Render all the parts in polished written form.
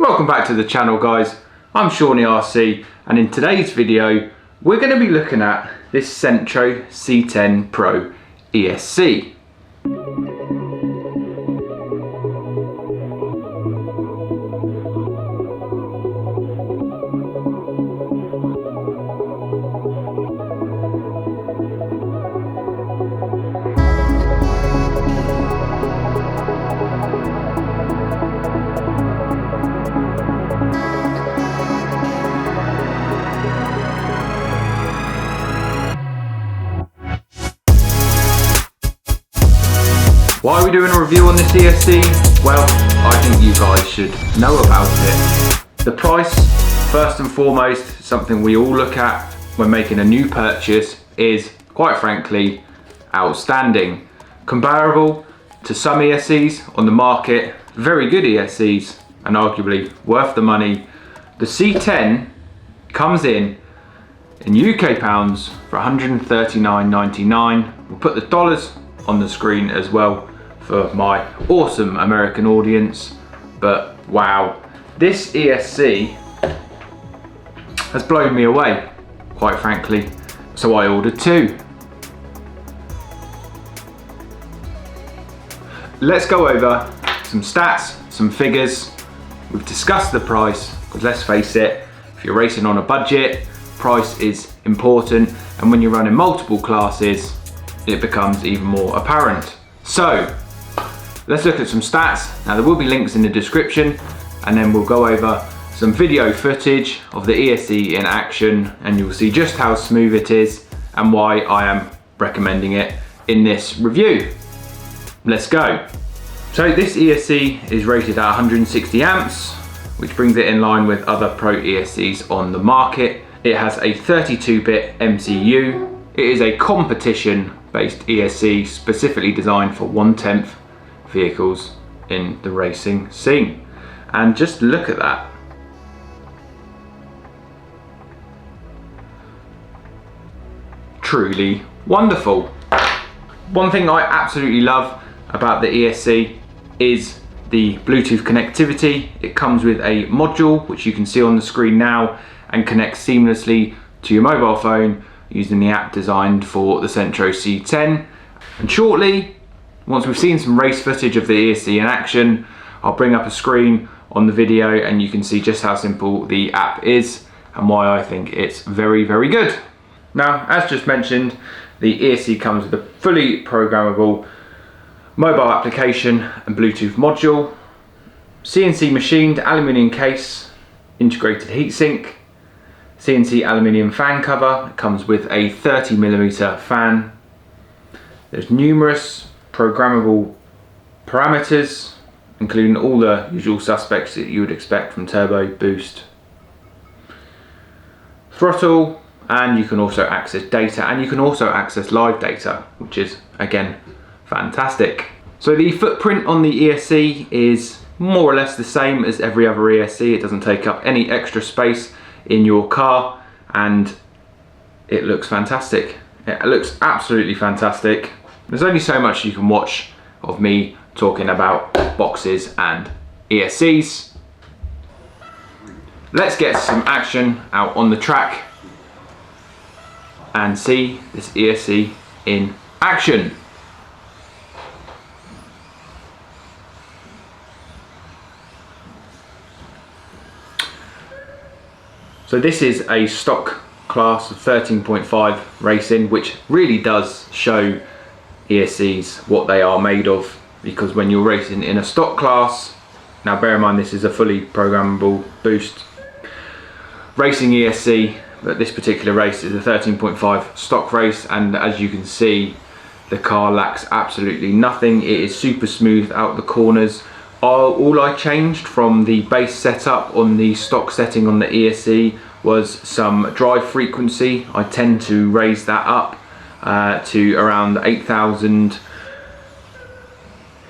Welcome back to the channel, guys. I'm Shawnee RC, and in today's video we're going to be looking at this Centro C10 Pro ESC. Why are we doing a review on this ESC? Well, I think you guys should know about it. The price, first and foremost, something we all look at when making a new purchase, is, quite frankly, outstanding. Comparable to some ESCs on the market, very good ESCs, and arguably worth the money. The C10 comes in UK pounds for $139.99. We'll put the dollars on the screen as well for my awesome American audience. But wow, this ESC has blown me away, quite frankly. So I ordered two. Let's go over some stats, some figures. We've discussed the price, because let's face it, if you're racing on a budget, price is important, and when you're running multiple classes, it becomes even more apparent. So let's look at some stats. Now there will be links in the description, and then we'll go over some video footage of the ESC in action, and you'll see just how smooth it is and why I am recommending it in this review. Let's go. So this ESC is rated at 160 amps, which brings it in line with other Pro ESCs on the market. It has a 32-bit MCU. It is a competition-based ESC specifically designed for 1/10 vehicles in the racing scene. And just look at that. Truly wonderful. One thing I absolutely love about the ESC is the Bluetooth connectivity. It comes with a module, which you can see on the screen now, and connects seamlessly to your mobile phone using the app designed for the Centro C10. And shortly, once we've seen some race footage of the ESC in action, I'll bring up a screen on the video and you can see just how simple the app is and why I think it's very, very good. Now, as just mentioned, the ESC comes with a fully programmable mobile application and Bluetooth module, CNC machined aluminium case, integrated heatsink, CNC aluminium fan cover. It comes with a 30mm fan. There's numerous programmable parameters, including all the usual suspects that you would expect from turbo, boost, throttle, and you can also access data, and you can also access live data, which is again fantastic. So the footprint on the ESC is more or less the same as every other ESC. It doesn't take up any extra space in your car, and it looks fantastic. It looks absolutely fantastic. There's only so much you can watch of me talking about boxes and ESCs. Let's get some action out on the track and see this ESC in action. So this is a stock class of 13.5 racing, which really does show ESCs what they are made of, because when you're racing in a stock class, now bear in mind this is a fully programmable boost racing ESC, but this particular race is a 13.5 stock race, and as you can see, the car lacks absolutely nothing. It is super smooth out the corners. All I changed from the base setup on the stock setting on the ESC was some drive frequency. I tend to raise that up to around 8,000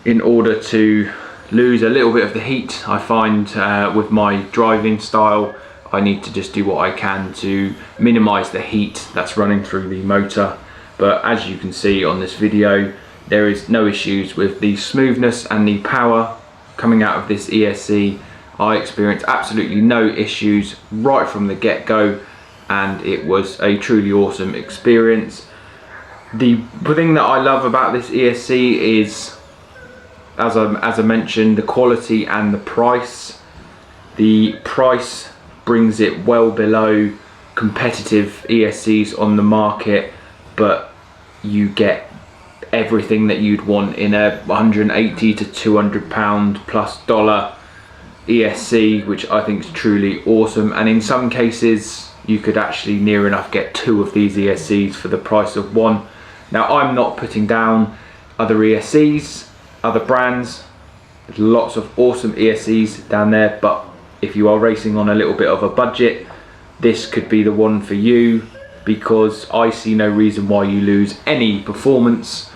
in order to lose a little bit of the heat. I find with my driving style, I need to just do what I can to minimize the heat that's running through the motor. But as you can see on this video, there is no issues with the smoothness and the power coming out of this ESC. I experienced absolutely no issues right from the get-go, and it was a truly awesome experience. The thing that I love about this ESC is, as I mentioned, the quality and the price. The price brings it well below competitive ESCs on the market, but you get everything that you'd want in a 180 to 200 pound plus dollar ESC, which I think is truly awesome. And in some cases you could actually near enough get 2 of these ESCs for the price of 1. Now, I'm not putting down other ESCs, other brands. There's lots of awesome ESCs down there, but if you are racing on a little bit of a budget, this could be the one for you, because I see no reason why you lose any performance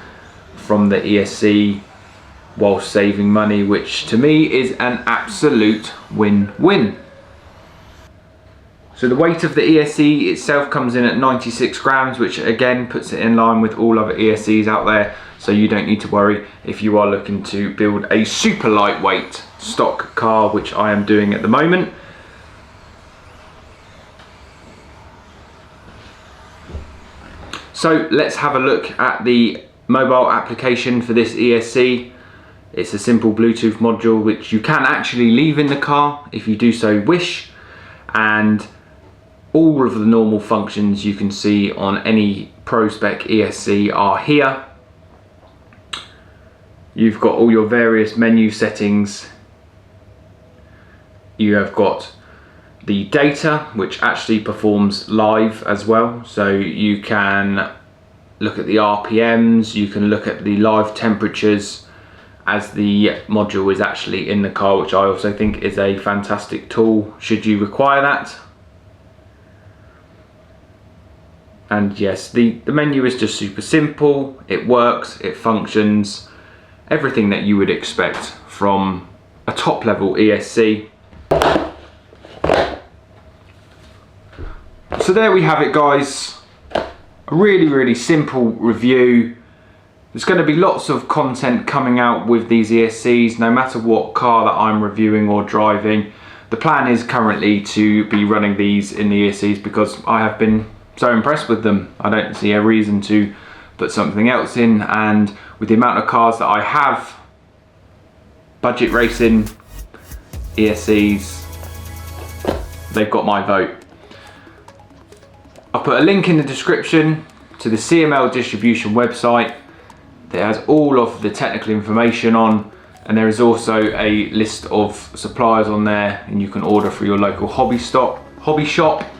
from the ESC while saving money, which to me is an absolute win-win. So the weight of the ESC itself comes in at 96 grams, which again puts it in line with all other ESCs out there, so you don't need to worry if you are looking to build a super lightweight stock car, which I am doing at the moment. So let's have a look at the mobile application for this ESC. It's a simple Bluetooth module which you can actually leave in the car if you do so wish, and all of the normal functions you can see on any Pro Spec ESC are here. You've got all your various menu settings. You have got the data, which actually performs live as well, so you can look at the RPMs, you can look at the live temperatures as the module is actually in the car, which I also think is a fantastic tool should you require that. And yes, the menu is just super simple, it works, it functions, everything that you would expect from a top level ESC. So there we have it, guys. A really simple review. There's going to be lots of content coming out with these ESCs, no matter what car that I'm reviewing or driving. The plan is currently to be running these in the ESCs because I have been so impressed with them. I don't see a reason to put something else in, and with the amount of cars that I have, budget racing, ESCs, they've got my vote. I'll put a link in the description to the CML distribution website that has all of the technical information on, and there is also a list of suppliers on there, and you can order for your local hobby shop.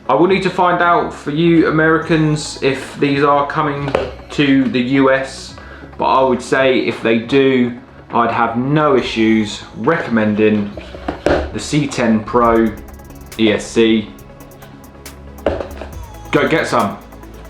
I will need to find out for you Americans if these are coming to the US, but I would say if they do, I'd have no issues recommending the C10 Pro ESC. Go get some.